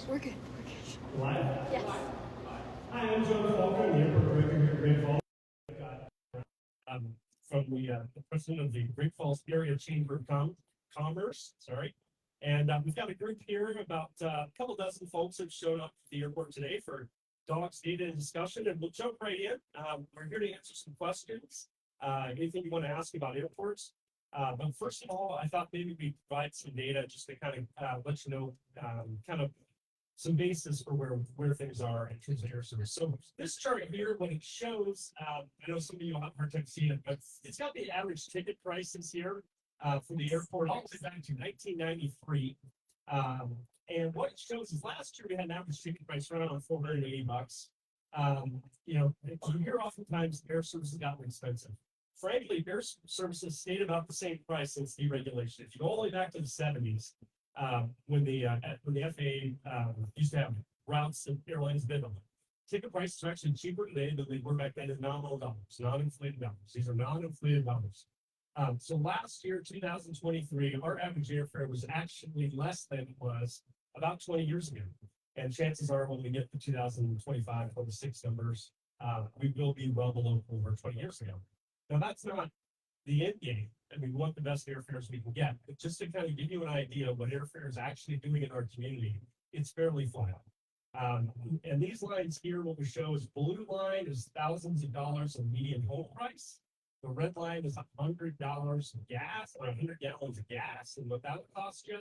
We're good. We're good. Live? Yes. Hi, I'm John Falcon, the airport director here at Great Falls. From the president of the Great Falls Area Chamber of Commerce. Sorry. And we've got a group here, about a couple dozen folks have shown up at the airport today for dogs data and discussion, and we'll jump right in. We're here to answer some questions, anything you want to ask about airports. But first of all, I thought maybe we'd provide some data just to kind of let you know kind of some basis for where things are in terms of air service. So this chart here, what it shows, I know some of you will have a hard time seeing it, but it's got the average ticket prices here from the airport all the way back to 1993. And what it shows is last year we had an average ticket price around $480. You know, you hear oftentimes air service has gotten expensive. Frankly, air services stayed about the same price since deregulation. If you go all the way back to the 70s, when the FAA used to have routes and airlines bid on them. Ticket prices are actually cheaper today than they were back then in nominal dollars, non-inflated dollars. These are non-inflated dollars. So last year, 2023, our average airfare was actually less than it was about 20 years ago. And chances are when we get to 2025, 26 numbers, we will be well below over 20 years ago. Now, that's not the end game. And we want the best airfares we can get. But just to kind of give you an idea of what airfare is actually doing in our community, it's fairly flat. And these lines here, what we show is blue line is thousands of dollars of median home price. The red line is $100 of gas, or 100 gallons of gas, and what that would cost you.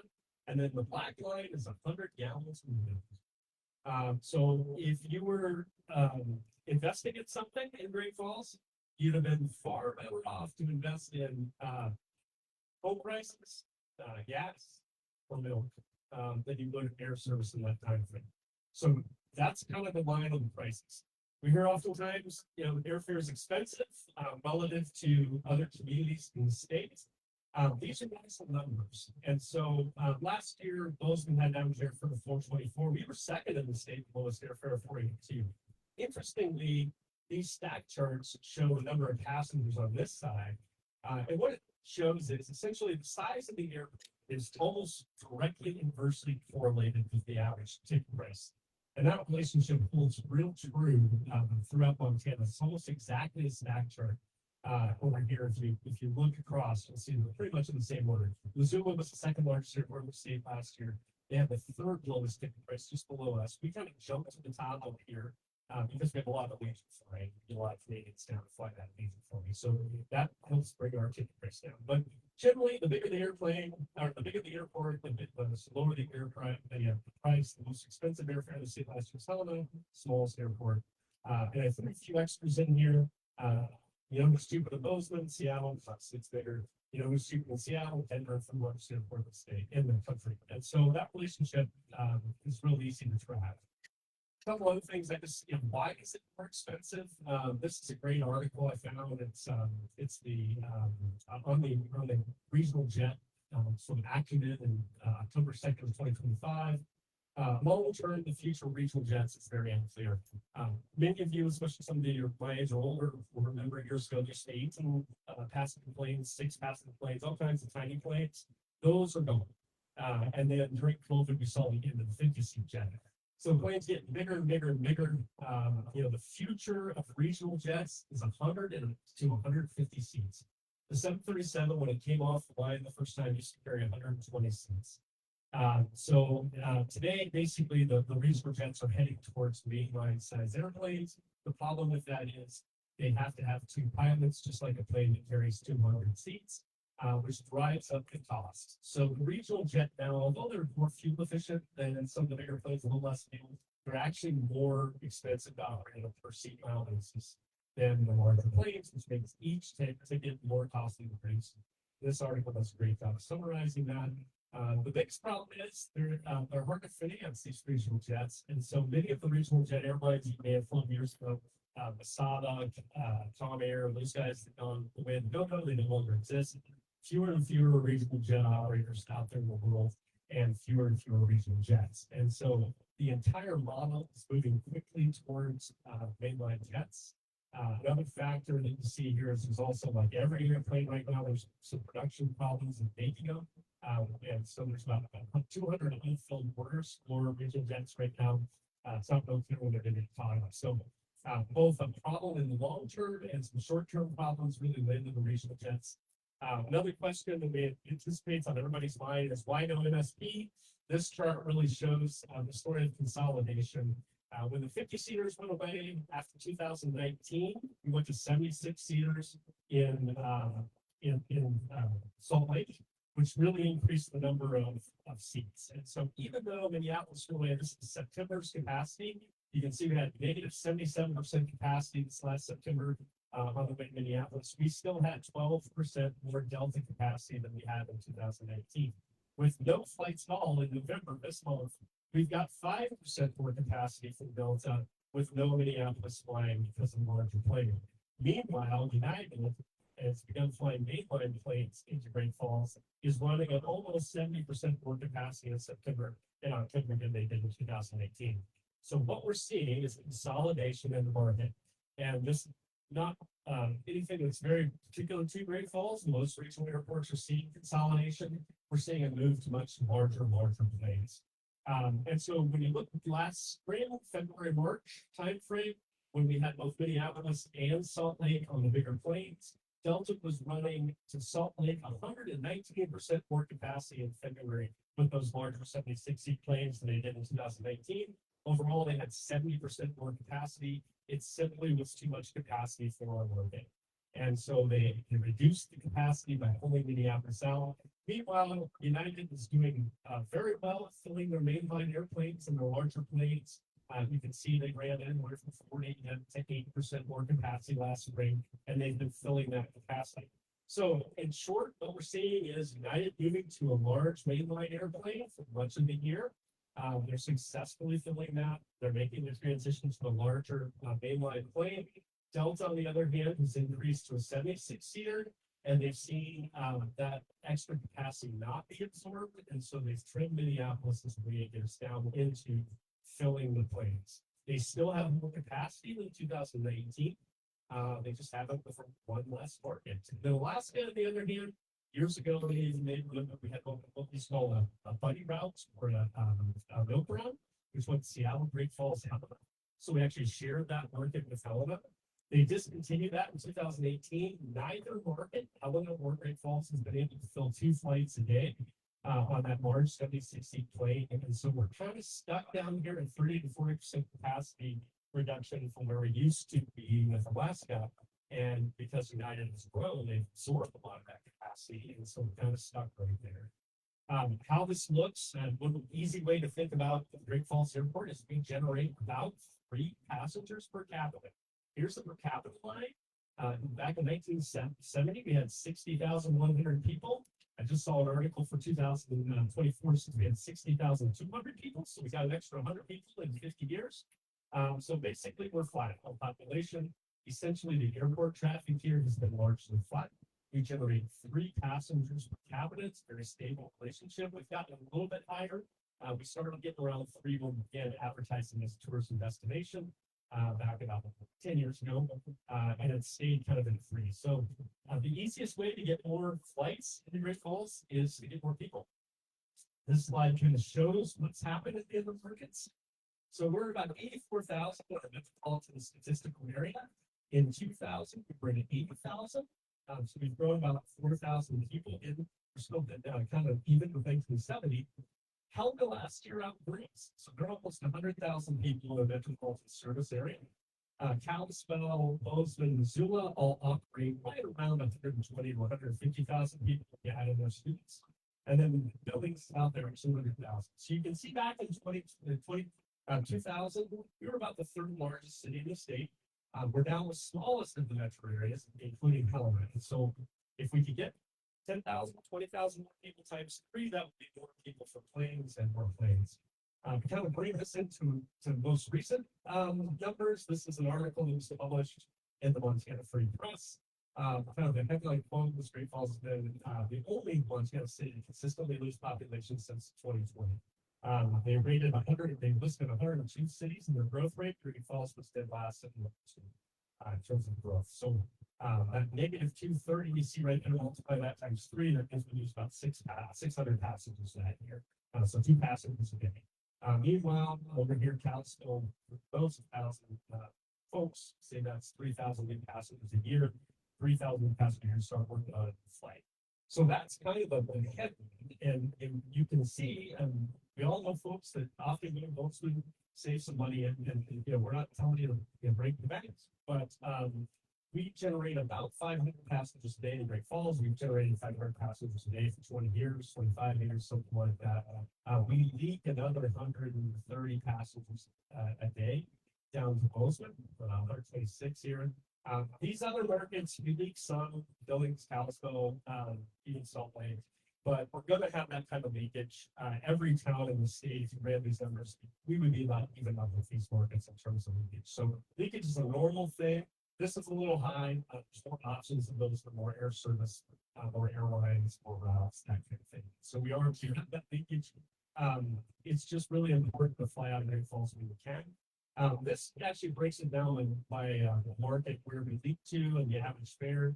And then the black line is 100 gallons of milk. So if you were investing in something in Great Falls, you'd have been far better off to invest in home prices, gas, or milk than you would in air service in that time frame. So that's kind of the line on the prices. We hear oftentimes, you know, airfare is expensive relative to other communities in the state. These are national numbers. And so last year, Bozeman had average airfare of $424. We were second in the state, lowest airfare of $482. Interestingly, these stack charts show the number of passengers on this side. And what it shows is essentially the size of the airport is almost directly inversely correlated with the average ticket price. And that relationship holds real true throughout Montana. It's almost exactly a stack chart over here. If you look across, you'll see they're pretty much in the same order. Missoula was the second largest airport in the state last year. They have the third lowest ticket price just below us. We kind of jumped to the top over here. Because we have a lot of Allegiant flying, a lot of Canadians down to fly that Allegiant for me. So that helps bring our ticket price down. But generally, the bigger the airplane, or the bigger the airport, the lower the price. The most expensive airfare in the state last year was Helena, smallest airport. And I threw a few extras in here. You know who's cheaper than Bozeman, Seattle, it's bigger. You know who's cheaper than Seattle, Denver, from the largest airport in the state, in the country. And so that relationship is really easy to track. A couple other things why is it more expensive? This is a great article I found. It's the on the regional jet from Acumen in October 2nd, 2025. Long term, the future of regional jets is very unclear. Many of you, especially some of you my age or older, will remember years ago just 18 passenger planes, 6 passenger planes, all kinds of tiny planes. Those are gone. And then during COVID, we saw the end of the 50-seat jet. So planes get bigger and bigger and bigger. You know, the future of regional jets is 100 to 150 seats. The 737, when it came off the line the first time, used to carry 120 seats. So today, basically, the regional jets are heading towards mainline size airplanes. The problem with that is they have to have 2 pilots, just like a plane that carries 200 seats. Which drives up the cost. So the regional jet now, although they're more fuel efficient than some of the bigger planes, a little less fuel, they're actually more expensive to operate on a per seat mile basis than the larger planes, which makes each ticket more costly to produce. This article does a great job of summarizing that. The biggest problem is they're hard to finance these regional jets, and so many of the regional jet airlines you may have flown years ago, Masada, Tom Air, those guys that gone the way of the go-go, they no longer exist. Fewer and fewer regional jet operators out there in the world, and fewer regional jets. And so the entire model is moving quickly towards mainline jets. Another factor that you see here is there's also, like every airplane right now, there's some production problems in making them. And so there's about 200 unfilled orders for regional jets right now. It's not real clear when they're going to be caught up. So both a problem in the long term and some short term problems really related to the regional jets. Another question that we anticipate on everybody's mind is why no MSP? This chart really shows the story of consolidation. When the 50-seaters went away after 2019, we went to 76-seaters in Salt Lake, which really increased the number of seats. And so even though Minneapolis really, this is September's capacity, you can see we had negative 77% capacity this last September on the way to Minneapolis. We still had 12% more Delta capacity than we had in 2019. With no flights at all in November this month, we've got 5% more capacity from Delta with no Minneapolis flying because of larger plane. Meanwhile, United has begun flying mainline planes into Great Falls, is running at almost 70% more capacity in September and October than they did in 2018. So what we're seeing is consolidation in the market, and this is not anything that's very particular to Great Falls. Most regional airports are seeing consolidation. We're seeing a move to much larger planes. And so when you look at last spring, February, March timeframe, when we had both Minneapolis and Salt Lake on the bigger planes, Delta was running to Salt Lake 119% more capacity in February with those larger 76-seat planes than they did in 2019. Overall, they had 70% more capacity. It simply was too much capacity for our market. And so they reduced the capacity by pulling Minneapolis out. Meanwhile, United is doing very well at filling their mainline airplanes and their larger planes. You can see they ran anywhere from 40 to 8% more capacity last spring, and they've been filling that capacity. So in short, what we're seeing is United moving to a large mainline airplane for much of the year. They're successfully filling that. They're making the transition to a larger mainline plane. Delta, on the other hand, has increased to a 76-seater, and they've seen that extra capacity not be absorbed, and so they've trimmed Minneapolis as a way to get us down into filling the planes. They still have more capacity than 2019. They just haven't with one less market. In Alaska, on the other hand, years ago, we had what we call a buddy route or a milk route, which went to Seattle, Great Falls, Helena. So we actually shared that market with Helena. They discontinued that in 2018. Neither market, Helena or Great Falls, has been able to fill 2 flights a day on that large 76-seat plane. And so we're kind of stuck down here at 30 to 40% capacity reduction from where we used to be with Alaska. And because United has grown, they've absorbed a lot of that capacity. And so we're kind of stuck right there. How this looks, and one easy way to think about the Great Falls Airport is we generate about 3 passengers per capita. Here's the per capita line. Back in 1970, we had 60,100 people. I just saw an article for 2024, since we had 60,200 people. So we got an extra 100 people in 50 years. So basically, we're flat on population. Essentially, the airport traffic here has been largely flat. We generate 3 passengers per capita. It's a very stable relationship. We've gotten a little bit higher. We started getting around 3 when we began advertising as a tourism destination back about 10 years ago, and it stayed kind of in 3. So the easiest way to get more flights in Great Falls is to get more people. This slide kind of shows what's happened at the other markets. So we're about 84,000 in the metropolitan statistical area. In 2000, we were at 80,000. So we've grown about 4,000 people. We're still kind of even with 1970. Helga last year outgrew us. So there are almost 100,000 people in the metropolitan service area. Kalispell, Bozeman, Missoula all operate right around 120 to 150,000 people if you add in their students. And then the buildings out there are 200,000. So you can see back in 2000, we were about the 3rd largest city in the state. We're now the smallest of the metro areas, including Helena. And so if we could get 10,000, 20,000 more people times 3, that would be more people for planes and more planes. Kind of bring this into most recent numbers. This is an article that was published in the Montana Free Press. Kind of the headline quote was Great Falls has been the only Montana city to consistently lose population since 2020. They rated 100, they listed 102 cities in their growth rate. Great Falls was dead last in terms of growth. So At negative 230, you see right there, multiply that times three, that means we use about 600 passengers that year. So 2 passengers a day. Meanwhile, over here, Kalispell, those 1,000 folks, say that's 3,000 new passengers a year, 3,000 passengers start working on a flight. So that's kind of the headwind, and you can see, we all know folks that often mostly save some money, and we're not telling you to break the banks, but we generate about 500 passengers a day in Great Falls. We've generated 500 passengers a day for 20 years, 25 years, something like that. We leak another 130 passengers a day down to Bozeman, 126 here. These other markets, we leak some, Billings, Kalispell, even Salt Lake, but we're going to have that kind of leakage. Every town in the state, if you ran these numbers, we would be about even up with these markets in terms of leakage. So leakage is a normal thing. This is a little high. There's more options of those for more air service, more airlines, more routes, that kind of thing. So we are seeing that leakage. It's just really important to fly out of Great Falls when we can. This actually breaks it down by the market where we leak to and the average fare.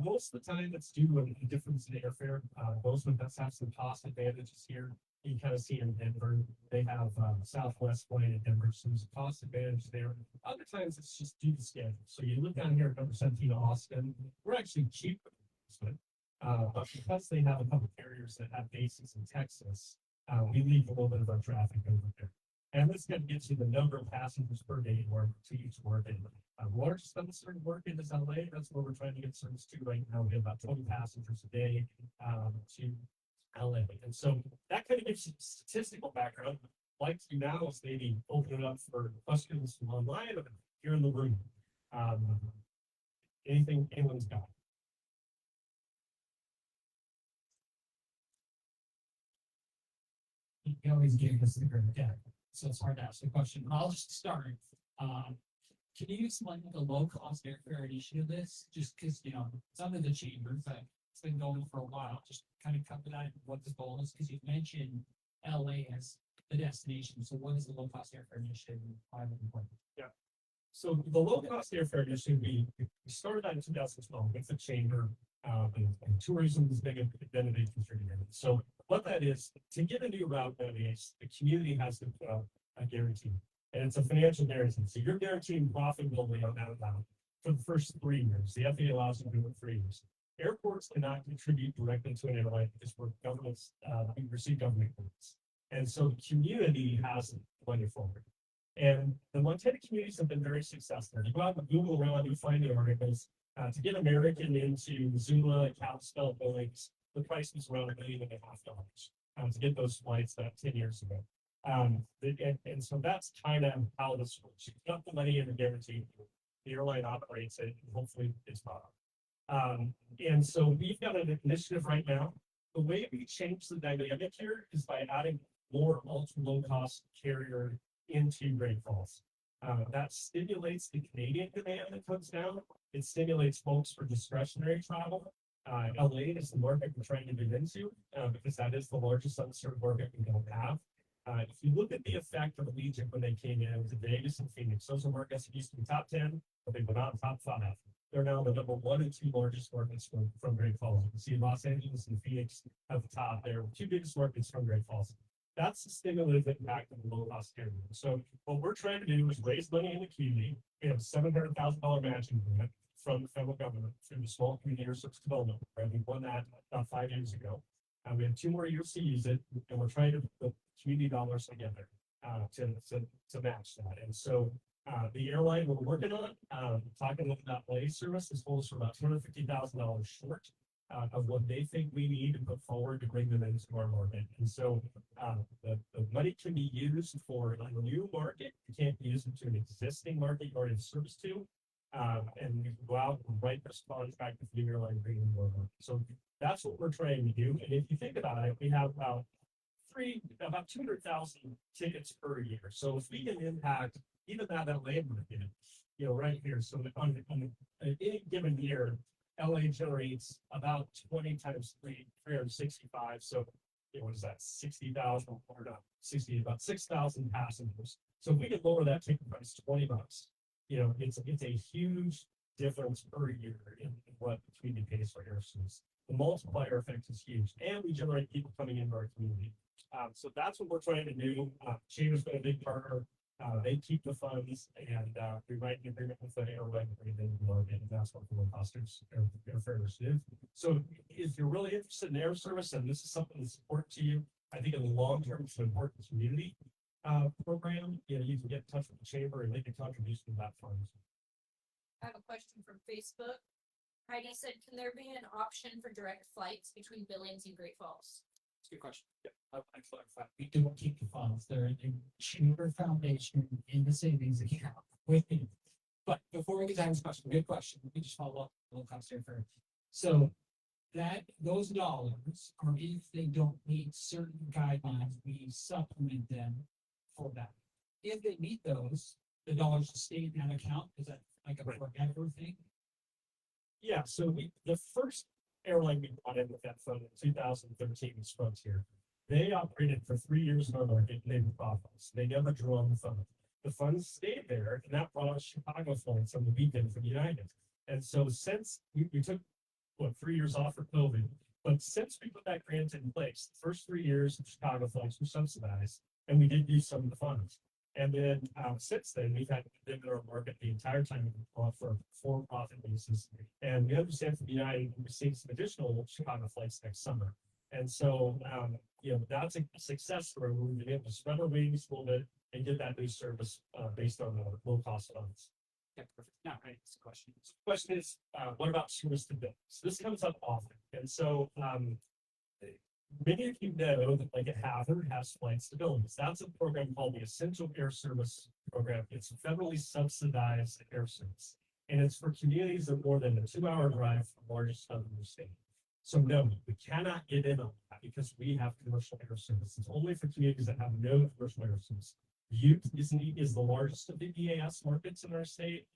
Most of the time, it's due to a difference in airfare. Bozeman does have some cost advantages here. You kind of see in Denver, they have Southwest flying in Denver, so there's a cost advantage there. Other times, it's just due to schedule. So you look down here at number 17, Austin, we're actually cheaper than Bozeman, but because they have a couple carriers that have bases in Texas, we leave a little bit of our traffic over there. And this kind of gets you the number of passengers per day or to each market. Largest unseried market is LA. That's where we're trying to get service to right now. We have about 20 passengers a day to LA. And so that kind of gives you statistical background. Like to now is maybe open it up for questions from online or here in the room. Anything anyone's got? You always gave us the great deck, so it's hard to ask the question. But I'll just start. Can you explain the low-cost airfare initiative is? Just because it's under the chamber, but it's been going for a while. Just kind of cover that what the goal is, because you mentioned LA as the destination. So what is the low-cost airfare initiative? Yeah. So the low-cost airfare initiative, we started that in 2012 with the chamber, and tourism is big identity contributor. So what that is, to get a new route nowadays, the community has to put up a guarantee. And it's a financial guarantee. So you're guaranteeing profitability on that route for the first 3 years. The FAA allows you to do it 3 years. Airports cannot contribute directly to an airline because we're governments, we receive government grants. And so the community has money forward. And the Montana communities have been very successful. You go out and Google around, you find the articles. To get American into Missoula, Kalispell, Billings, the price was around $1.5 million to get those flights 10 years ago. And so that's kind of how this works. You've got the money in the guarantee, the airline operates it, and hopefully it's not. And so we've got an initiative right now. The way we change the dynamic here is by adding more ultra low cost carrier into Great Falls. That stimulates the Canadian demand that comes down. It stimulates folks for discretionary travel. LA is the market we're trying to get into because that is the largest unserved market we don't have. If you look at the effect of Allegiant when they came in to Vegas and Phoenix, those are markets that used to be top 10, but they were not top 5. They're now the number 1 and 2 largest markets from Great Falls. You can see Los Angeles and Phoenix at the top. They're 2 biggest markets from Great Falls. That's the stimulative impact of the low-cost carrier. So what we're trying to do is raise money in the community. We have a $700,000 matching grant from the federal government through the Small Community Research Development Program. We won that about 5 years ago. We have 2 more years to use it, and we're trying to put community dollars together to match that. And so the airline we're working on, talking about LA service, is holding us for about $250,000 short of what they think we need to put forward to bring them into our market. And so the money can be used for a new market. You can't use it to an existing market you already have service to. And we can go out and write this contract with the airline, bring them more money. So that's what we're trying to do. And if you think about it, we have about 200,000 tickets per year. So if we can impact even that LA market, right here. So on any given year, LA generates about 20 times 365. So what is that? 60,000 or not 60, about 6,000 passengers. So if we can lower that ticket price $20, it's a huge difference per year in what the community pays for air service. The multiplier effect is huge, and we generate people coming into our community. So that's what we're trying to do. Chamber's been a big partner. They keep the funds, and we write an agreement with the airline agreement, and that's what the low cost airfares do. So if you're really interested in air service and this is something that's important to you, I think in the long term it's an important community program. You know, you can get in touch with the chamber and make a contribution to that fund. I have a question from Facebook. Heidi said, can there be an option for direct flights between Billings and Great Falls? That's a good question. Yeah, I clarify. We don't keep the funds. They're in the chamber foundation in the savings account with me. But before we get to this question, good question. Let me just follow up a little cost here. So that those dollars are if they don't meet certain guidelines, we supplement them for that. If they meet those, the dollars stay in that account. Is that like a forever thing? Yeah, so the first airline we brought in with that fund in 2013 was Frontier. They operated for 3 years in our market and they were profitable. They never drew on the fund. The funds stayed there, and that brought us Chicago flights on the weekend from United. And so since we took 3 years off for COVID, but since we put that grant in place, the first 3 years of Chicago flights were subsidized, and we did use some of the funds. And then since then, we've had them in our market the entire time for for-profit basis. And we understand from United, we're seeing some additional Chicago flights next summer. And so, you know, that's a success where we've been able to spread our wings a little bit and get that new service based on the low-cost funds. Yeah, perfect. Now, right, it's a question. So the question is, what about service to Billings? So this comes up often. And so many of you know that like a Hazard has flights to Billings. That's a program called the Essential Air Service Program. It's a federally subsidized air service. And it's for communities that are more than a 2-hour drive from the largest hub in the state. So no, we cannot get in on that because we have commercial air service. It's only for communities that have no commercial air service. Butte is the largest of the EAS markets in our state.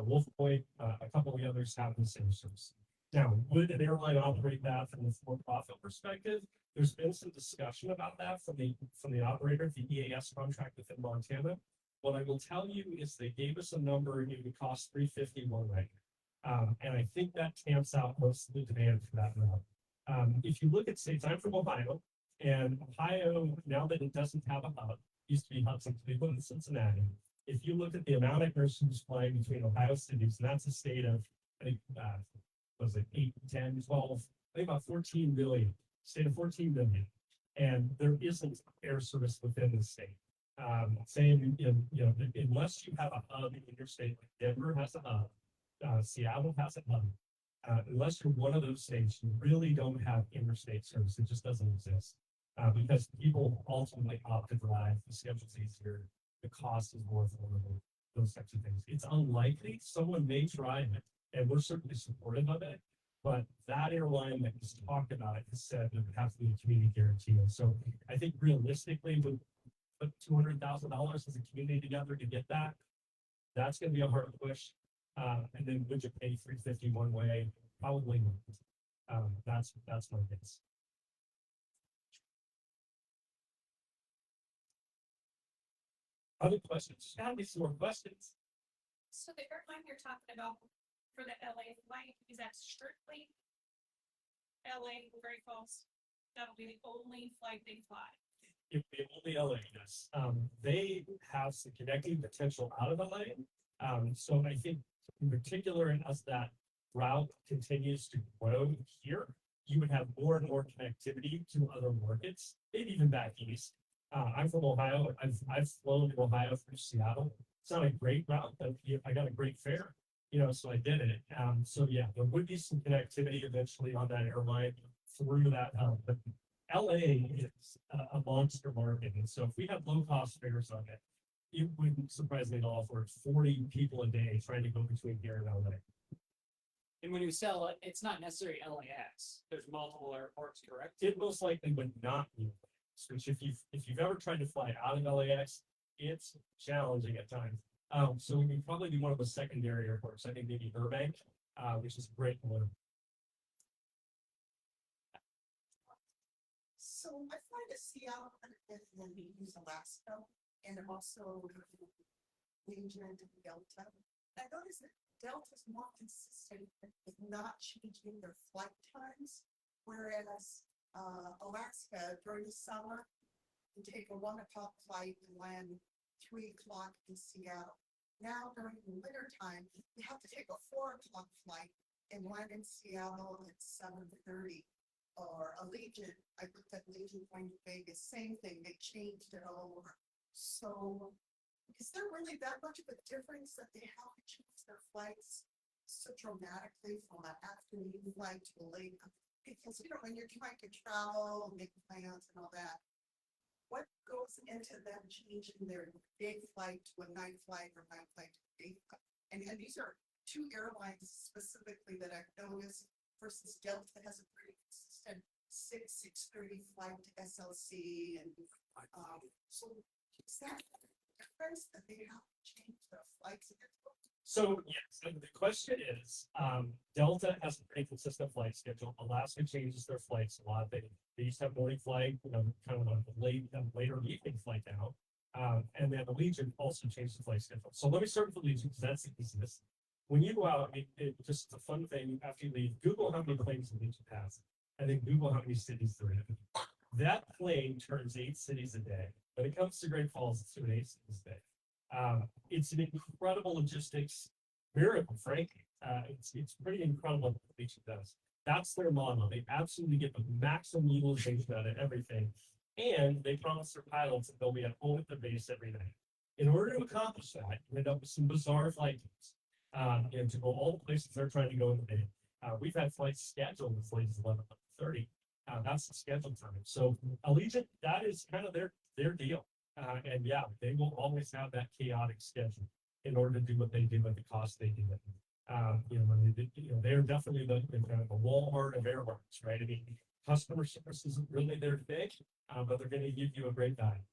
Wolf Point, a couple of the others have the same service. Now, would an airline operate that from a for-profit perspective? There's been some discussion about that from the operator, the EAS contract within Montana. What I will tell you is they gave us a number and it would cost $350 one way. And I think that tamps out most of the demand for that route. If you look at states, I'm from Ohio, and Ohio, now that it doesn't have a hub, used to be hubs in Cleveland and Cincinnati. If you look at the amount of nurses flying between Ohio cities, and that's a state of, I think, was it 8, 10, 12, I think about 14 billion, state of 14 billion. And there isn't air service within the state. Same in, you know, unless you have a hub in your state, like Denver has a hub, Seattle has a hub. Unless you're one of those states, you really don't have interstate service. It just doesn't exist. Because people ultimately opt to drive, the schedule's easier, the cost is more affordable, those types of things. It's unlikely someone may try it, and we're certainly supportive of it. But that airline that has talked about it has said there would have to be a community guarantee. And so I think realistically, with put $200,000 as a community together to get that, that's going to be a hard push. And then would you pay $350 one way? Probably not. That's my guess. Other questions? Gotta be some more questions. So the airline you're talking about for the LA flight, is that strictly LA Great Falls? That'll be the only flight they fly. If the only LA, yes. They have some connecting potential out of LA. So I think in particular, and as that route continues to grow here, you would have more and more connectivity to other markets, maybe even back east. I'm from Ohio. I've flown to Ohio through Seattle. It's not a great route, but I got a great fare, you know, so I did it. So yeah, there would be some connectivity eventually on that airline through that. But LA is a monster market, and so if we have low cost fares on it, it wouldn't surprise me at all for 40 people a day trying to go between here and LA. And when you sell it, it's not necessarily LAX. There's multiple airports, correct? It most likely would not be. Which if you've ever tried to fly out of LAX, it's challenging at times. So we would probably be one of the secondary airports. I think maybe Burbank, which is a great one. So I fly to Seattle and then we use Alaska and also engagement in Delta. I noticed that Delta's more consistent with not changing their flight times, whereas Alaska during the summer, you take a 1 o'clock flight and land 3 o'clock in Seattle. Now during the winter time, you have to take a 4 o'clock flight and land in Seattle at 7:30. Or Allegiant, I looked at Allegiant going to Vegas, same thing, they changed it all over. So is there really that much of a difference that they have to change their flights so dramatically from an afternoon flight to a late? Because, when you're trying to travel, make plans and all that, what goes into them changing their day flight to a night flight or night flight to a day flight? And these are two airlines specifically that I've noticed versus Delta has a pretty consistent 6:30 flight to SLC and so is that difference that they have to change their flights? So yes, and the question is, Delta has a pretty consistent flight schedule. Alaska changes their flights a lot. They used to have morning flight, kind of a later evening flight now. And then Allegiant also changed the flight schedule. So let me start with Allegiant because that's the easiest. When you go out, it just a fun thing after you leave, Google how many planes Allegiant has, and then Google how many cities they're in. That plane turns 8 cities a day. When it comes to Great Falls, it's doing 8 cities a day. It's an incredible logistics miracle, frankly. It's pretty incredible what Allegiant does. That's their model. They absolutely get the maximum utilization out of everything. And they promise their pilots that they'll be at home at their base every night. In order to accomplish that, you end up with some bizarre flight times. And to go all the places they're trying to go in the day. We've had flights scheduled as late as 11:30. That's the scheduled time. So Allegiant, that is kind of their deal. And yeah, they will always have that chaotic schedule in order to do what they do at the cost they do it. They're definitely the kind of the Walmart of airlines, right? I mean, customer service isn't really their thing, but they're going to give you a great guide.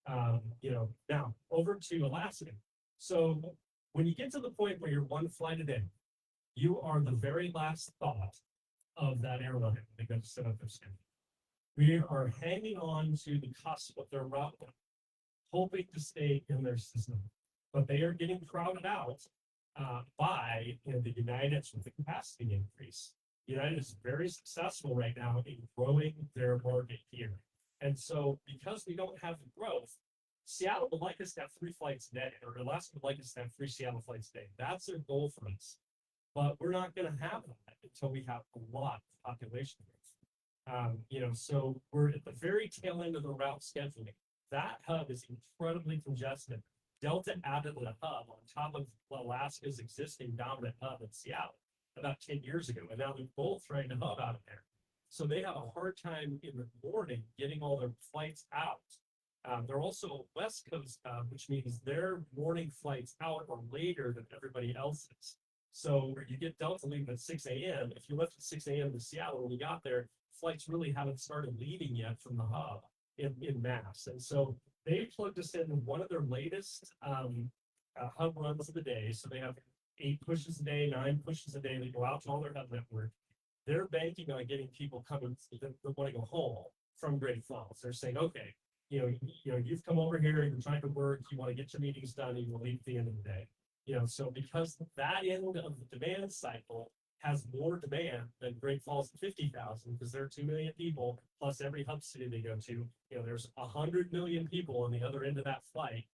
Now over to Alaska. So when you get to the point where you're one flight a day, you are the very last thought of that airline. They're going to set up their schedule. We are hanging on to the cusp of their route, hoping to stay in their system, but they are getting crowded out by the United with the capacity increase. United is very successful right now in growing their market here. And so because we don't have the growth, Seattle would like us to have 3 flights a day, or Alaska would like us to have 3 Seattle flights a day. That's their goal for us. But we're not going to have that until we have a lot of population growth. So we're at the very tail end of the route scheduling. That hub is incredibly congested. Delta added a hub on top of Alaska's existing dominant hub in Seattle about 10 years ago, and now they're both trying to hub out of there. So they have a hard time in the morning getting all their flights out. They're also West Coast, which means their morning flights out are later than everybody else's. So you get Delta leaving at 6 a.m. If you left at 6 a.m. to Seattle when you got there, flights really haven't started leaving yet from the hub in mass. And so they plugged us in one of their latest hub runs of the day. So they have 8 pushes a day, 9 pushes a day. They go out to all their hub network. They're banking on getting people coming that want to go home from Great Falls. They're saying, okay, you've come over here, you're trying to work, you want to get your meetings done, and you will leave at the end of the day. So because that end of the demand cycle has more demand than Great Falls at 50,000, because there are 2 million people, plus every hub city they go to, there's 100 million people on the other end of that flight.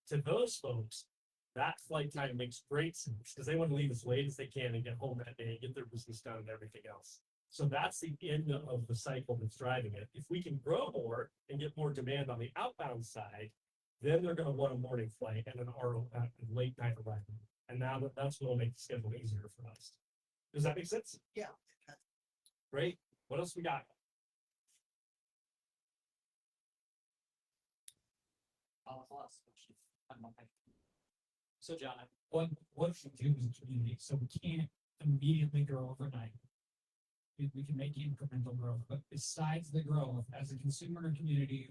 To those folks, that flight time makes great sense because they want to leave as late as they can and get home that day and get their business done and everything else. So that's the end of the cycle that's driving it. If we can grow more and get more demand on the outbound side, then they're going to want a morning flight and an late night arrival. And now that's what will make the schedule easier for us. Does that make sense? Yeah. Great. What else we got? So John, what should we do as a community? So we can't immediately grow overnight. We can make incremental growth, but besides the growth, as a consumer community,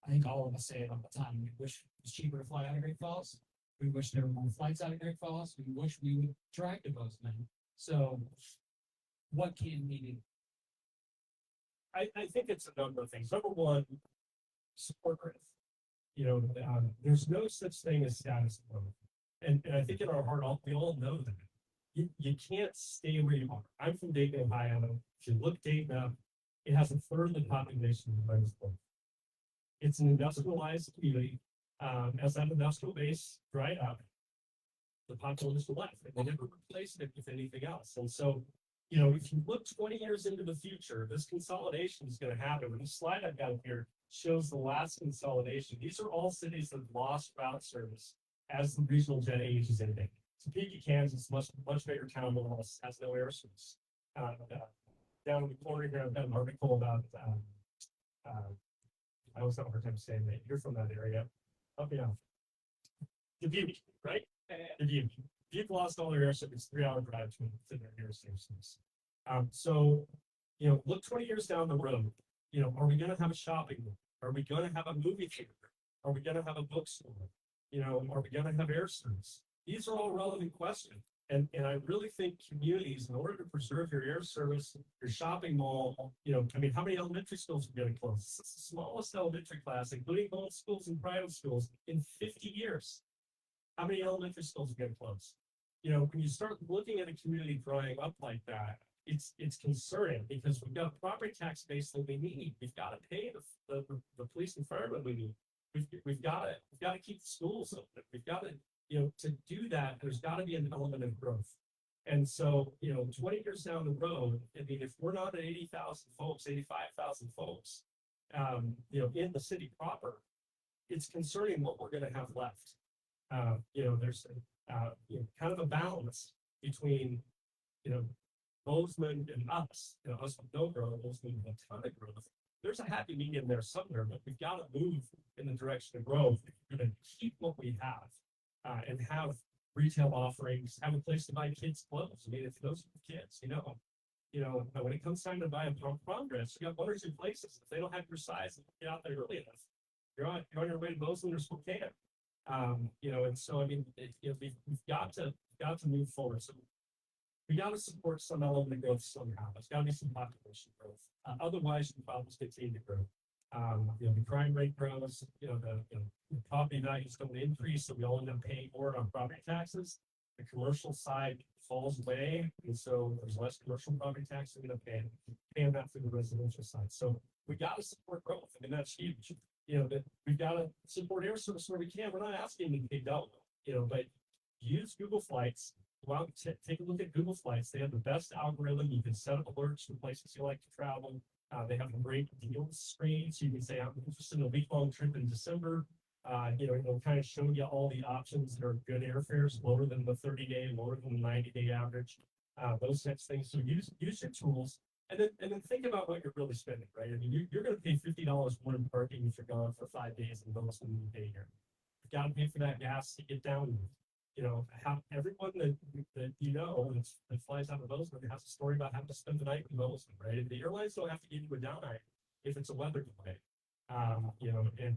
I think all of us say it all the time. We wish it was cheaper to fly out of Great Falls. We wish there were more flights out of Great Falls. We wish we would drive to Bozeman. So what can we do? I think it's a number of things. Number one, support growth. There's no such thing as status quo. and I think in our heart, we all know that. You can't stay where you are. I'm from Dayton, Ohio. If you look Dayton up, it has a third of the population of Louisville. It's an industrialized community. As that industrial base dried up, the population left, and they never replaced it with anything else. And so, if you look 20 years into the future, this consolidation is going to happen. And the slide I've got here shows the last consolidation. These are all cities that lost route service as the regional jet age is ending. Topeka, Kansas, much bigger town, but has no air service. Down in the corner here, I've got an article about. I always have a hard time saying that. You're from that area. Up yeah. Dubuque, right? Dubuque. Dubuque lost all their air service, 3-hour drive to their air stations. So, look 20 years down the road. Are we going to have a shopping mall? Are we going to have a movie theater? Are we going to have a bookstore? Are we going to have air service? These are all relevant questions. And I really think communities, in order to preserve your air service, your shopping mall, how many elementary schools are going to close? It's the smallest elementary class, including both schools and private schools, in 50 years. How many elementary schools are going to close? When you start looking at a community growing up like that, it's concerning because we've got a property tax base that we need. We've got to pay the police and firemen we need. We've got to keep the schools open. We've got to to do that, there's got to be an element of growth. And so, 20 years down the road, I mean, if we're not at 80,000 folks, 85,000 folks, in the city proper, it's concerning what we're going to have left. There's kind of a balance between, Bozeman and us, us with no growth, Bozeman with a ton of growth. There's a happy medium there somewhere, but we've got to move in the direction of growth. We're going to keep what we have. And have retail offerings, have a place to buy kids' clothes. I mean, if those are kids, when it comes time to buy a prom dress, you got 1 or 2 places. If they don't have your size, get out there early enough. You're on your way to Bozeman or Spokane. And so I mean, we've got to move forward. So we got to support some element of growth somehow. There's got to be some population growth. Otherwise, the problems continue to grow. The crime rate grows, the property values don't increase, so we all end up paying more on property taxes. The commercial side falls away, and so there's less commercial property tax we're going to pay that through the residential side. So we got to support growth. I mean, that's huge. That we've got to support air service where we can. We're not asking them to pay double, but use Google Flights. Go out and take a look at Google Flights. They have the best algorithm. You can set up alerts for places you like to travel. They have a great deals screen, so you can say, I'm interested in a week-long trip in December. It'll kind of show you all the options that are good airfares, lower than the 30-day, lower than the 90-day average, those types of things. So use your tools, and then think about what you're really spending, right? I mean, you're going to pay $50 more in parking if you're gone for 5 days and most of them pay here. You've got to pay for that gas to get down. Have everyone that that flies out of Bozeman has a story about having to spend the night in Bozeman, right? The airlines don't have to give you a down night if it's a weather delay.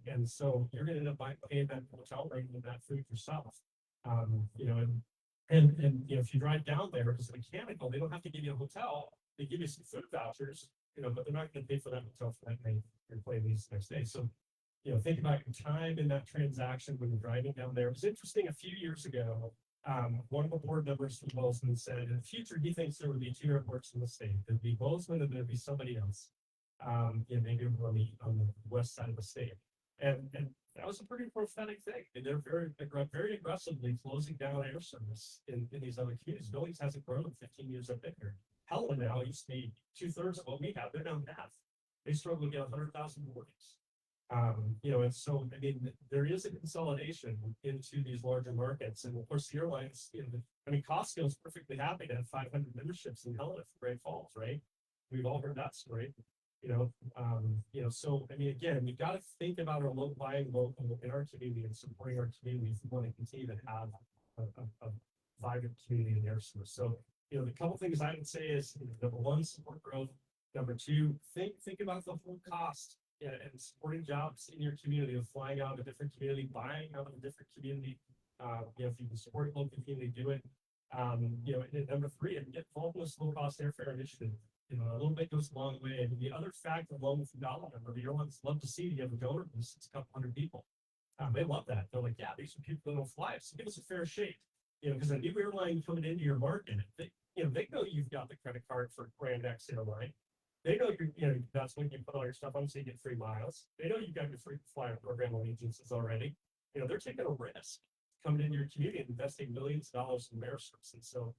And so you're going to end up paying that hotel rate and that food yourself. If you drive down there as a mechanical, they don't have to give you a hotel. They give you some food vouchers, but they're not going to pay for that hotel for that night. You're playing these next day. So, think about your time in that transaction when you're driving down there. It was interesting a few years ago. One of the board members from Bozeman said in the future he thinks there would be 2 airports in the state. There'd be Bozeman and there'd be somebody else. Maybe on the west side of the state. And that was a pretty prophetic thing. And they're very aggressively closing down air service in these other communities. Billings hasn't grown in 15 years up there. Helen now used to be 2/3 of what we have. They're down half. They struggle to get 100,000 boardings. And so I mean, there is a consolidation into these larger markets, and of course the airlines. Costco is perfectly happy to have 500 memberships in Helena for Great Falls, right? We've all heard that story. So I mean, again, we've got to think about our buying local in our community and supporting our community if we want to continue to have a vibrant community in air service. So, the couple things I would say is number 1, support growth. Number 2, think about the whole cost and supporting jobs in your community, of flying out of a different community, buying out of a different community. If you can support a local community, do it. And then number 3, get involved with this low-cost airfare initiative. A little bit goes a long way. And the other factor, along with the dollar number, the airlines love to see you have a donor list. It's a couple hundred people. They love that. They're like, yeah, these are people that don't fly, so give us a fair shake. You know, because a new airline coming into your market, they know you've got the credit card for Grand X airline. They know that's when you put all your stuff on, so you get free miles. They know you've got your free flyer program allegiances already. They're taking a risk coming into your community and investing millions of dollars in air service. And so,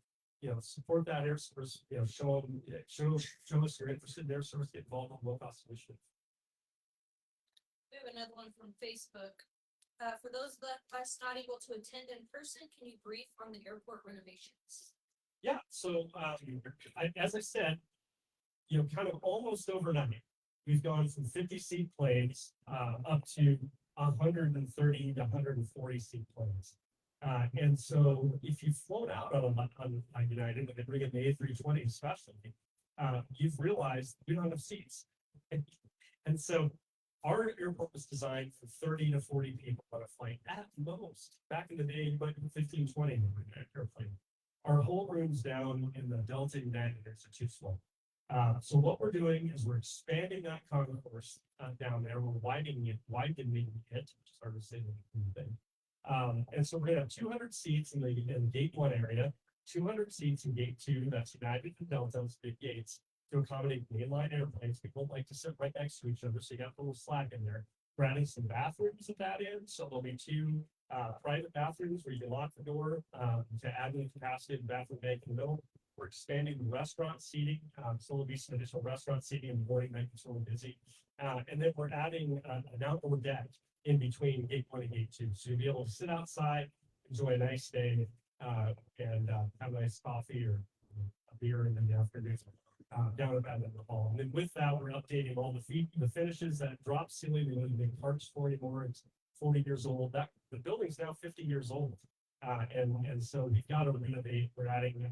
support that air service. Show them, show us you're interested in air service. Get involved in low cost initiative. We have another one from Facebook. For those of us not able to attend in person, can you brief on the airport renovations? Yeah. So, as I said, kind of almost overnight, we've gone from 50-seat planes up to 130 to 140 seat planes. And so if you've flown out on United, when they bring in the A320 especially, you've realized we don't have seats. And so our airport was designed for 30 to 40 people on a flight at most. Back in the day, you might be 15, 20 in an airplane. Our whole room's down in the Delta United, it's too small. So what we're doing is we're expanding that concourse down there. We're widening it, which is hard to say the thing. And so we're gonna have 200 seats in the gate 1 area, 200 seats in gate 2. That's United and Delta's big gates to accommodate mainline airplanes. People like to sit right next to each other, so you got a little slack in there. We're adding some bathrooms at that end, so there'll be 2 private bathrooms where you can lock the door to add in the capacity of the bathroom bank in the middle. We're expanding the restaurant seating, so there'll be some additional restaurant seating in the morning, night it's a little busy. And then we're adding an outdoor deck in between gate 1 and gate 2. So you'll be able to sit outside, enjoy a nice day, and have a nice coffee or a beer in the afternoon down about in the hall. And then with that, we're updating all the finishes. That drop ceiling, we don't make parts for anymore. It's 40 years old. The building's now 50 years old. And so we've got to renovate. We're adding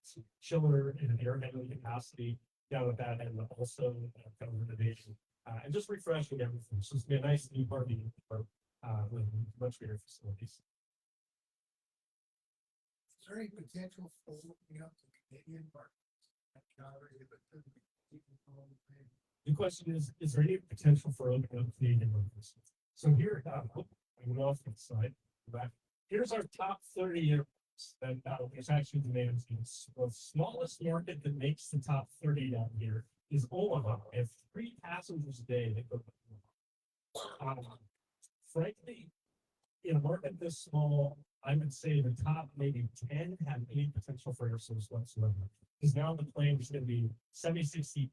some chiller and an air handling capacity down at that end, also kind of renovation and just refreshing everything. So it's gonna be a nice new part of the airport with much bigger facilities. Is there any potential for opening up the Canadian market? The question is there any potential for opening up Canadian markets? So here, I went off to the side, back. Here's our top 30 airports that there's actually demand. The smallest market that makes the top 30 down here is Omaha. We have 3 passengers a day that go to Omaha. Frankly, in a market this small, I would say the top maybe 10 have any potential for air service whatsoever. Because now the plane is going to be 76 seat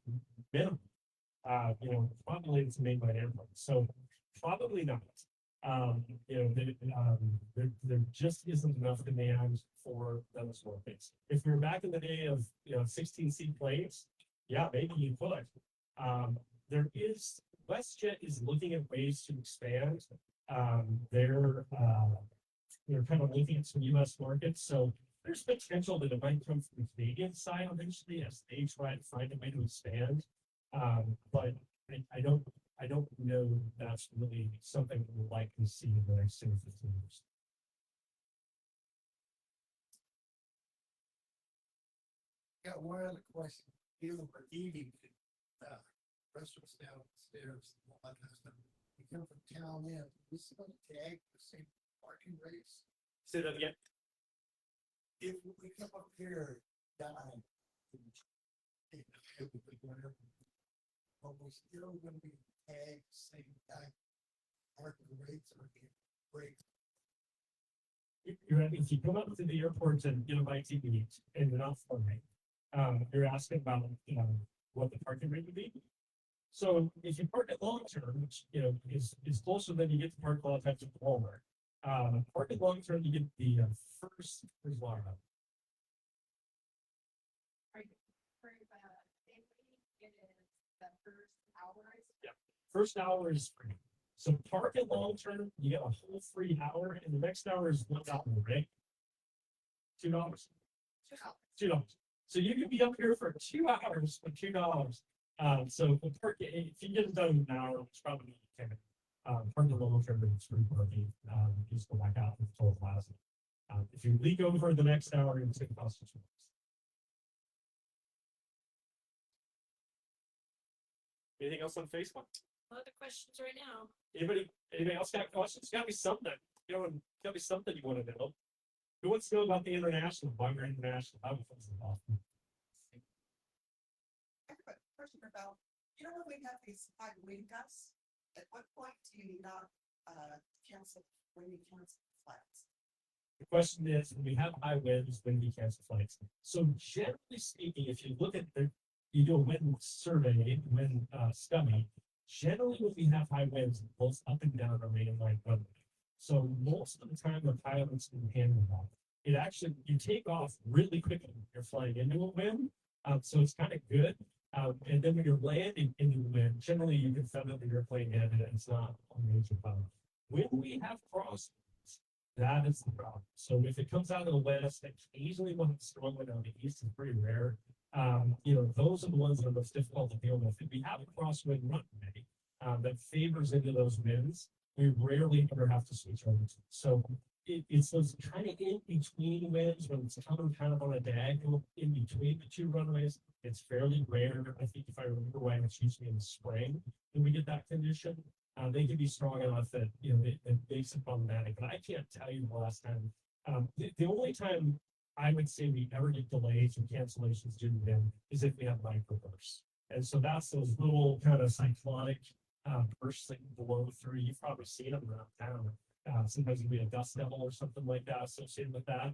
minimum. Probably it's mainline airport. So probably not. There just isn't enough demand for those markets. If we were back in the day of 16 seat planes, yeah, maybe you could. WestJet is looking at ways to expand. They're kind of looking at some U.S. markets, so there's potential that it might come from the Canadian side eventually as they try to find a way to expand. But I don't know that's really something we'll likely see in the next 10 or 15 years. Got one other question. Dealing with eating, restaurants downstairs, all that kind of stuff. You come from town in, we still tag the same parking rates. Say that again. If we come up here, dine, whatever, but we're still gonna be tagged the same time. Parking rates are being great. If you come up to the airport and get a bite to eat and you're not flying, you're asking about what the parking rate would be. So if you park at long term, which is closer than you get to park a lot of times at Walmart. Park at long term, you get the first. Where's Laura? Yeah, first hour is free. So park at long term, you get a whole free hour, and the next hour is $1, right? $2. $2. So you can be up here for 2 hours for $2. So the park, if you get it done in an hour, it's probably you can. Park at long term, it's free parking. Just go back out with toll plaza. If you leak over the next hour, it's going to cost you $2. Anything else on Facebook? other questions right now. Anybody else got questions? Gotta be something, gotta be something you wanna know. Who wants to know about the international, why we're international? How we feel about it? I have a question about, when we have these high wind gusts, at what point do you not, cancel, when you cancel flights? The question is, when we have high winds, when do we cancel flights? So generally speaking, if you look at you do a wind survey, wind study, generally when we have high winds, it pulls up and down our mainline runway. So most of the time, the pilots can handle that. It actually, you take off really quickly when you're flying into a wind, so it's kind of good. And then when you're landing into the wind, generally you can feather the airplane in and it's not a major problem. When we have crosswinds, that is the problem. So if it comes out of the west, occasionally when it's strong wind out the east is pretty rare. Those are the ones that are most difficult to deal with. If we have a crosswind runway that favors into those winds, we rarely ever have to switch over to. So it's those kind of in between winds when it's coming kind of on a diagonal in between the two runways. It's fairly rare. I think if I remember right, it's usually in the spring when we get that condition. They can be strong enough that it makes it problematic. But I can't tell you the last time. The only time I would say we ever get delays and cancellations due to wind is if we have microbursts. And so that's those little kind of cyclonic bursts that blow through. You've probably seen them around town. Sometimes it'll be a dust devil or something like that associated with that.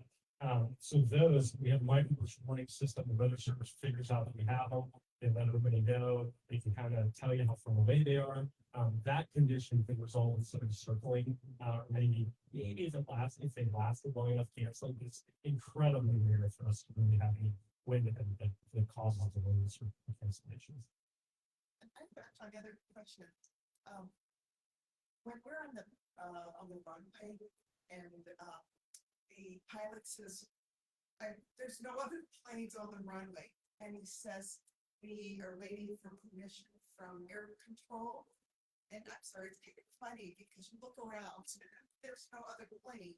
So those, we have a microburst warning system. The weather service figures out that we have them. They let everybody know. They can kind of tell you how far away they are. That condition can result in sort of circling, maybe if they lasted long enough canceling. It's incredibly rare for us to really have any wind that causes delays or cancellations. And I have another question. When we're on the runway and the pilot says, there's no other planes on the runway, and he says we are waiting for permission from air control. And I'm sorry, it's kind of funny because you look around, there's no other plane.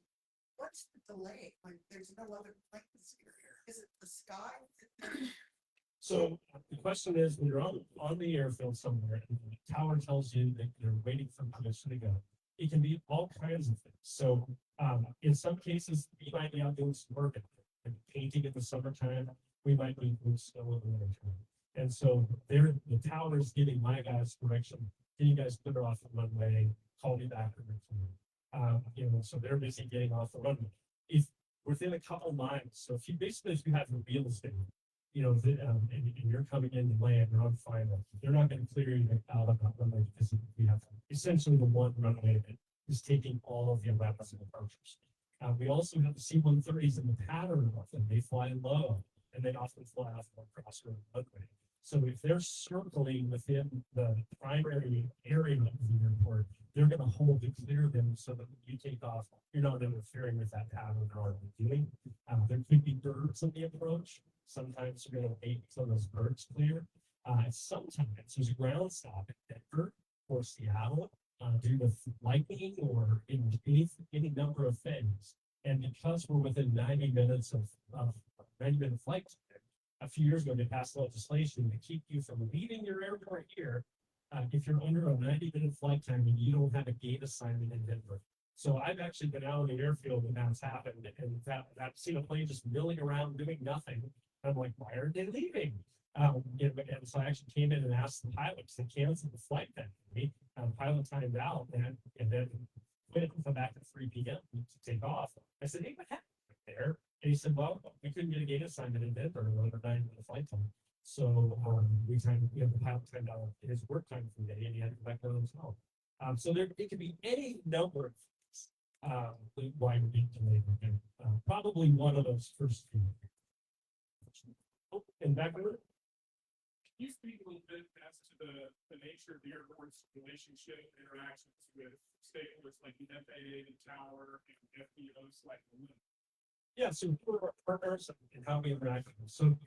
What's the delay when there's no other planes here? Is it the sky? So the question is, when you're on the airfield somewhere and the tower tells you that you're waiting for permission to go, it can be all kinds of things. So in some cases, we might be out doing some work and painting in the summertime. We might be doing snow in the wintertime. And so the tower is giving my guys direction. Can you guys put her off the runway? Call me back. So they're busy getting off the runway. If within a couple miles, so if you have your wheels down, and you're coming in to land, you're on final, they're not going to clear you out of that runway because we have essentially the one runway that is taking all of the arrivals and departures. We also have the C-130s in the pattern of them. They fly low and they often fly off across the runway. So if they're circling within the primary area of the airport, they're going to hold to clear them so that when you take off, you're not interfering with that pattern they're already doing. There could be birds in the approach. Sometimes you're going to make some of those birds clear. Sometimes there's a ground stop in Denver or Seattle due to lightning or any number of things. And because we're within 90 minutes of 90-minute flight time, a few years ago, they passed legislation to keep you from leaving your airport here if you're under a 90-minute flight time and you don't have a gate assignment in Denver. So I've actually been out on the airfield when that's happened, and I've seen a plane just milling around doing nothing. I'm like, why are they leaving? And so I actually came in and asked the pilots to cancel the flight that day. Pilot timed out and then went to come back at 3 p.m. to take off. I said, hey, what happened there? And he said, well, we couldn't get a gate assignment in Denver under 9-minute flight time. So the pilot timed out his work time for the day and he had to go back to his home. So it could be any number of things why we're being delayed. Probably one of those first few. And back over. Can you speak a little bit as to the nature of the airport's relationship interactions with stakeholders like the FAA, the tower, and FBOs like the LIM? Yeah, so who are our partners and how we interact with them. So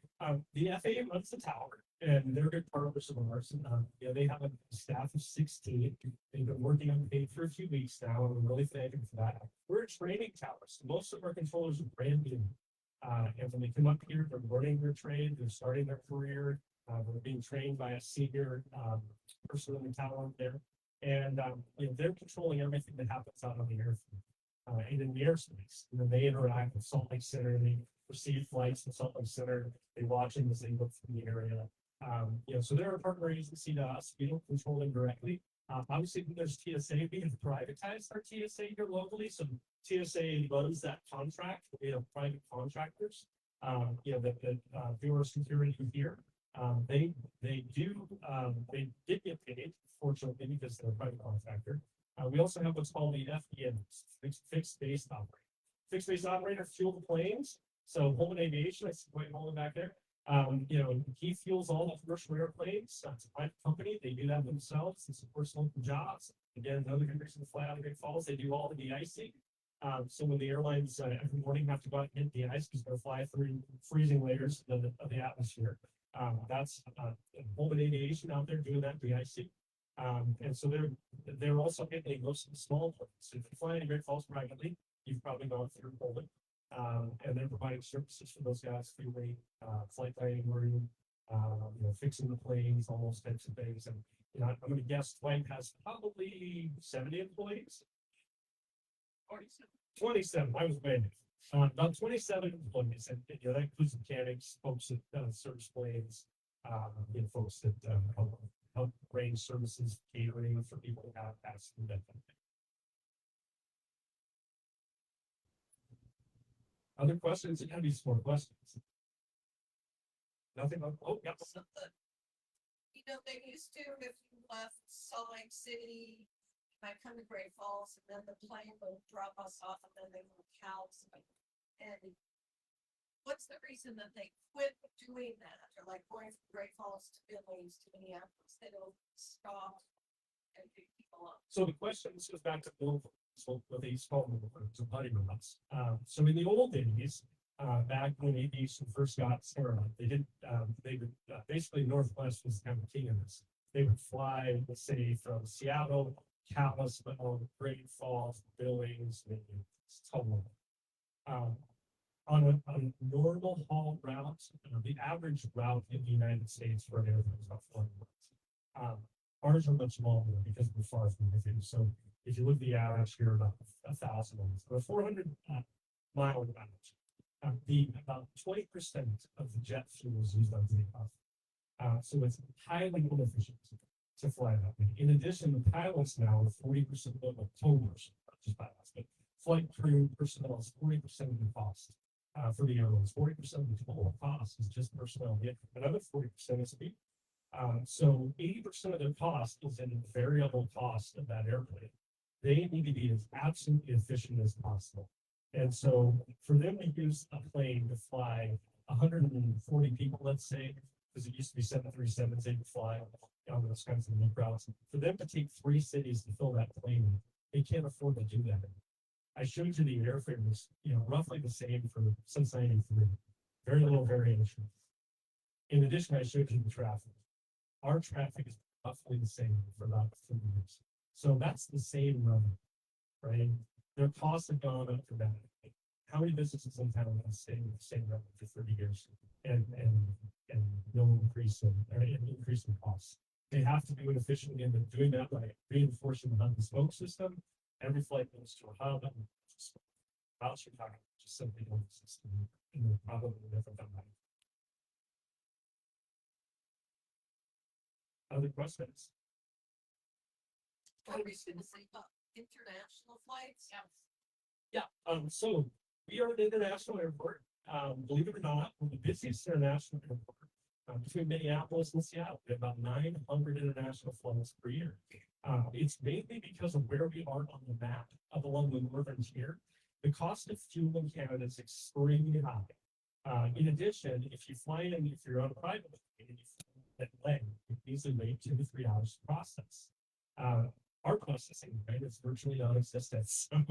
the FAA runs the tower, and they're good partners of ours. They have a staff of 16. They've been working on paid for a few weeks now, and we're really thankful for that. We're a training tower, so most of our controllers are brand new. And when they come up here, they're learning their trade, they're starting their career. They're being trained by a senior person in the tower there. And, they're controlling everything that happens out on the airfield. And in the airspace, and then they interact with Salt Lake Center, they receive flights from Salt Lake Center, they watch them as they look through the area. So they're a partner agency to us, we don't control them directly. Obviously, when there's TSA, we have privatized our TSA here locally, so TSA runs that contract, we have private contractors. That viewers security here, they did get paid, fortunately, because they're a private contractor. We also have what's called the FBN, fixed base operator. Fixed base operator fuel the planes. So Holman Aviation, I see Wayne Holman back there. He fuels all the commercial airplanes. It's a private company. They do that themselves. It's supports local jobs. Again, other countries in the fly out of Great Falls, they do all the de-icing. So when the airlines every morning have to go out and hit the ice because they're flying through freezing layers of the atmosphere, that's Holman Aviation out there doing that de-icing. And so they're also getting most of the small planes. So if you fly in Great Falls privately, you've probably gone through Holman. And they're providing services for those guys, fueling, flight dining room, fixing the planes, all those types of things. And I'm going to guess Dwight has probably 70 employees. 27. I was way about 27 employees, and that includes mechanics, folks that service planes, folks that help arrange services, catering for people who have passed through that kind of thing. Other questions? It can be some more questions. Nothing. Oh, yeah. They used to, if you left Salt Lake City, might come to Great Falls, and then the plane would drop us off, and then they would house. And what's the reason that they quit doing that? They're like going from Great Falls to Billings to Minneapolis. They don't stop and pick people up. So the question, this goes back to Bill, so what they used to call them, buddy routes. So in the old days, back when aviation first got started, they would basically Northwest was kind of king of this. They would fly, let's say, from Seattle, Kalispell, Great Falls, Billings, maybe total. On a normal haul route, the average route in the United States for an airplane is about 400 miles. Ours are much longer because we're far from everything. So if you look at the average here, about 1,000 miles, but 400 mile average. About 20% of the jet fuel is used on takeoff. So it's highly inefficient to fly that way. In addition, the pilots now are 40% of the total, not just pilots, but flight crew personnel is 40% of the cost for the airlines. 40% of the total cost is just personnel. Another 40% is people. So 80% of their cost is in variable cost of that airplane. They need to be as absolutely efficient as possible. And so for them to use a plane to fly 140 people, let's say, because it used to be 737s, they would fly on those kinds of unique routes. For them to take 3 cities to fill that plane, they can't afford to do that. I showed you the airfare was, roughly the same since 93. Very little variation. In addition, I showed you the traffic. Our traffic is roughly the same for about 3 years. So that's the same revenue, right? Their costs have gone up dramatically. How many businesses in town have stayed with the same revenue for 30 years and no increase in costs? They have to do it efficiently, and they're doing that by reinforcing the hub and spoke system. Every flight goes to a hub, and routes you're talking just simply don't exist in probably different than that. Other questions? What are we going to say about international flights? Yeah, so we are an international airport. Believe it or not, we're the busiest international airport. Between Minneapolis and Seattle, we have about 900 international flights per year. It's mainly because of where we are on the map along the northern tier. The cost of fuel in Canada is extremely high. In addition, if you're on a private plane and you fly that leg, you can easily wait 2 to 3 hours to process. Our processing rate is virtually non-existent. So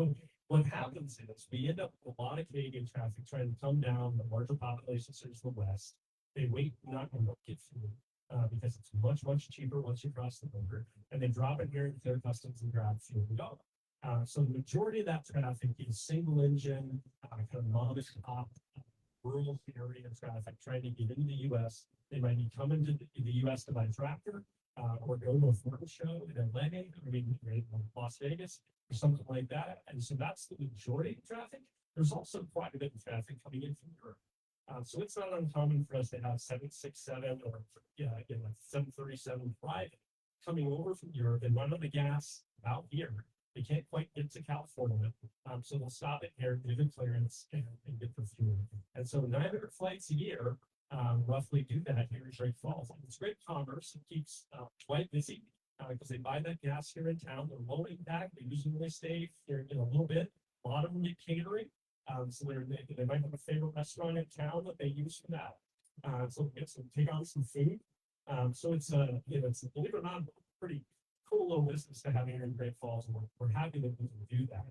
what happens is we end up with a lot of Canadian traffic trying to come down the larger population centers of the West. They wait not to get fuel because it's much, much cheaper once you cross the border, and they drop it here into their customs and grab fuel and go. So the majority of that traffic is single engine, kind of mom and pop, rural area traffic trying to get into the U.S. They might be coming to the U.S. to buy a tractor, or go to a Florida show in LA, I mean, Las Vegas, or something like that. And so that's the majority of traffic. There's also quite a bit of traffic coming in from Europe. So it's not uncommon for us to have 767 or again, like 737 private coming over from Europe and run on the gas out here. They can't quite get to California. So they'll stop at here, do the clearance and get the fuel. And so 900 flights a year roughly do that here in Great Falls. And it's great commerce. It keeps quite busy because they buy that gas here in town. They're loading back. They usually stay here a little bit. A lot of them get catering. So they might have a favorite restaurant in town that they use for that. So get some take on some food. So it's it's believe it or not, pretty cool little business to have here in Great Falls, and we're happy that we can do that.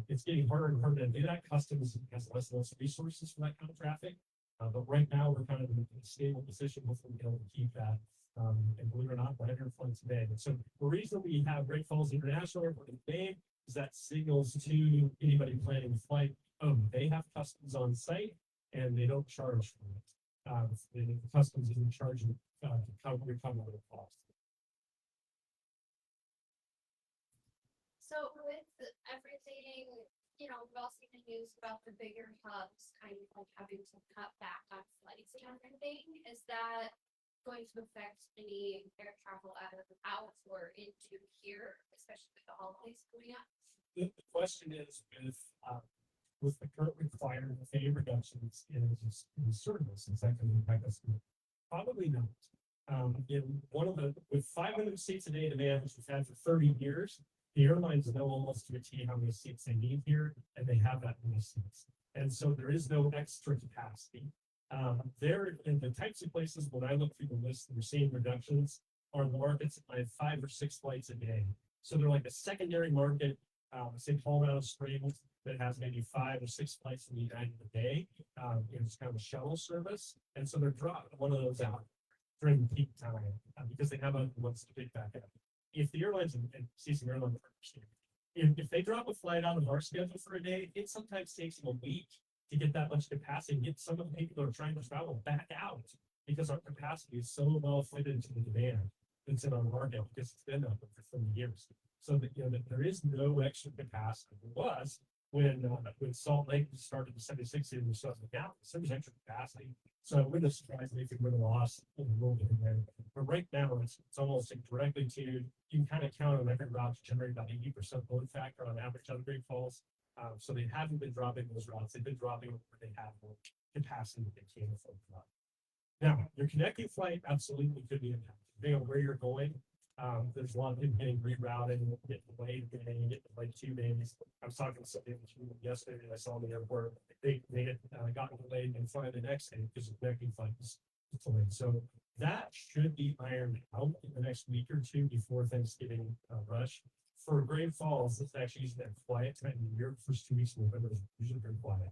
It's getting harder and harder to do that. Customs has less and less resources for that kind of traffic. But right now we're kind of in a stable position, hopefully we'll be able to keep that. And believe it or not, 900 flights a day. And so the reason we have Great Falls International Airport in Bay is that signals to anybody planning a flight, they have customs on site and they don't charge for it. The customs isn't charging to cover the cost. So with everything, we've all seen the news about the bigger hubs kind of like having to cut back on flights and everything. Is that going to affect any air travel out or into here, especially with the holidays coming up? The question is with the current requirement of pay reductions in service, is that going to impact us? Probably not. With 500 seats a day demand, which we've had for 30 years, the airlines know almost to a T how many seats they need here, and they have that many seats. And so there is no extra capacity. There in the types of places when I look through the list, we're seeing reductions are the markets that have 5 or 6 flights a day. So they're like a secondary market, say Colorado Springs, that has maybe 5 or 6 flights in the United a day. It's kind of a shuttle service. And so they're dropping one of those out during peak time because they have other ones to pick back up. If the airlines and see some airlines, if they drop a flight out of our schedule for a day, it sometimes takes them a week to get that much capacity and get some of the people that are trying to travel back out because our capacity is so well fitted to the demand that's in our market because it's been up for 30 years. So that that there is no extra capacity. There was when Salt Lake started the 76 and we started the gap, there was extra capacity. So I wouldn't have surprised me if it would have lost a little bit in there. But right now it's almost like directly to you can kind of count on every route to generate about 80% load factor on average out of Great Falls. So they haven't been dropping those routes. They've been dropping where they have more capacity that they can afford to drop. Now, your connecting flight absolutely could be impacted. Depending on where you're going, there's a lot of people getting rerouted and getting delayed, getting delayed 2 days. I was talking to somebody yesterday that I saw in the airport. They had gotten delayed and flying the next day because the connecting flight was delayed. So that should be ironed out in the next week or 2 before Thanksgiving rush. For Great Falls, it's actually usually that quiet time of the year. First 2 weeks of November is usually very quiet.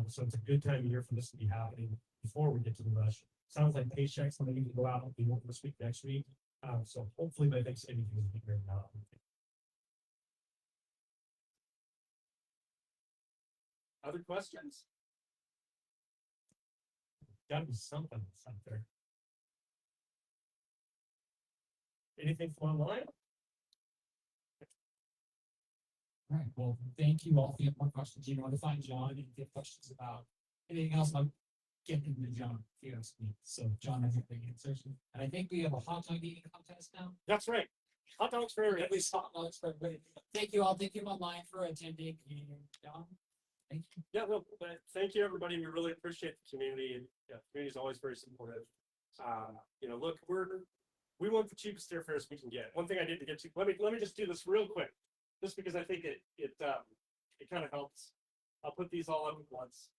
So it's a good time of year for this to be happening before we get to the rush. Sounds like paychecks when they need to go out will be more this week, next week. So hopefully by Thanksgiving will be very out. Other questions? Gotta be something out there. Anything from online? All right, well, thank you all. If you have more questions, you know to find John and get questions about anything else. I'm getting to John if you ask me. So John has the answers. And I think we have a hot dog eating contest now. That's right. Hot dogs for everybody. At least hot dogs for everybody. Thank you all. Thank you online for attending. John, thank you. Yeah, well, thank you, everybody. We really appreciate the community, and the community is always very supportive. Look, we want the cheapest airfares we can get. One thing I didn't get to. Let me just do this real quick, just because I think it kind of helps. I'll put these all up at once.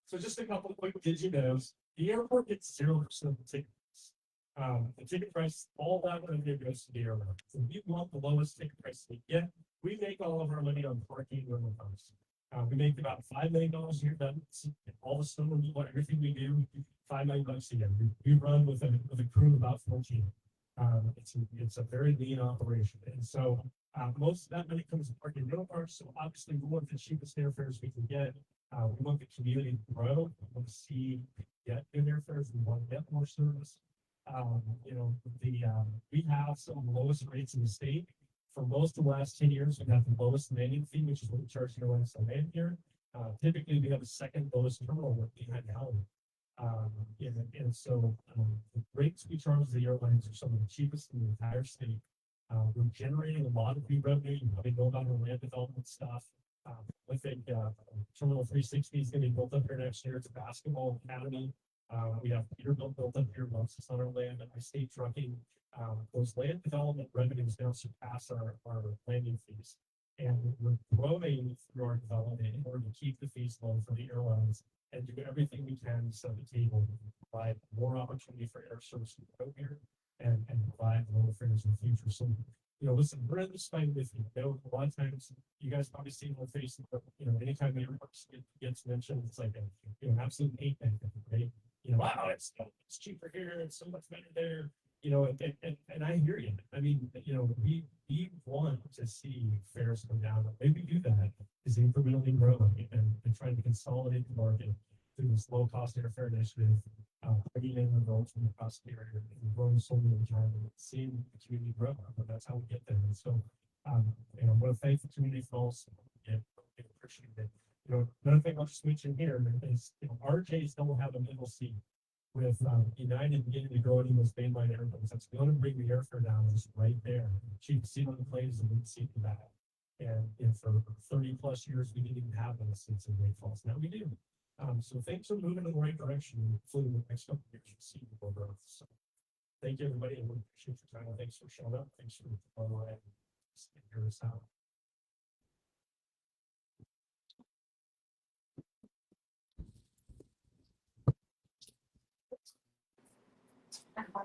So just a couple of quick did you knows. The airport gets 0% ticket price. The ticket price, all that revenue goes to the airline. So we want the lowest ticket price we get. We make all of our money on parking rental cars. We make about $5 million a year. That's all the summer, everything we do, $5 million a year. We run with a crew of about 14. It's a very lean operation, and so most of that money comes from parking rental cars. So obviously, we want the cheapest airfares we can get. We want the community to grow. We want to see get good airfares, we want to get more service. You know, we have some of the lowest rates in the state. For most of the last 10 years, we've had the lowest landing fee, which is what we charge airlines to land here. Typically, we have the second lowest terminal rate behind Howard. And so the rates we charge the airlines are some of the cheapest in the entire state. We're generating a lot of new revenue. You probably know about our land development stuff. I think Terminal 360 is going to be built up here next year. It's a basketball academy. We have Peterbilt built up here once it's on our land, and I state trucking. Those land development revenues now surpass our landing fees. And we're growing through our development in order to keep the fees low for the airlines and do everything we can to set the table to provide more opportunity for air service to grow here and provide lower fares in the future. So, you know, listen, we're in this fight with you. You know, a lot of times you guys probably see it on Facebook, you know, anytime the airports gets mentioned, it's like a, you know, absolute hate bank, right? You know, wow, it's cheaper here, it's so much better there. You know, and I hear you. I mean, you know, we want to see fares come down. The way we do that is incrementally growing and trying to consolidate the market through this low cost airfare initiative, bringing in results from across the area and growing slowly over time and seeing the community grow. But that's how we get there. And so, you know, I want to thank the community for also appreciate it. You know, another thing I'll just mention here is, you know, RJs don't have a middle seat. With United getting to grow in those mainline airplanes, that's going to bring the airfare down just right there. Cheap seat on the plane is a good seat in the back. And for 30 plus years, we didn't even have those seats in Great Falls. Now we do. So things are moving in the right direction. Hopefully, in the next couple of years, we'll see more growth. So thank you, everybody. I really appreciate your time. Thanks for showing up. Thanks for online. Hear us out. And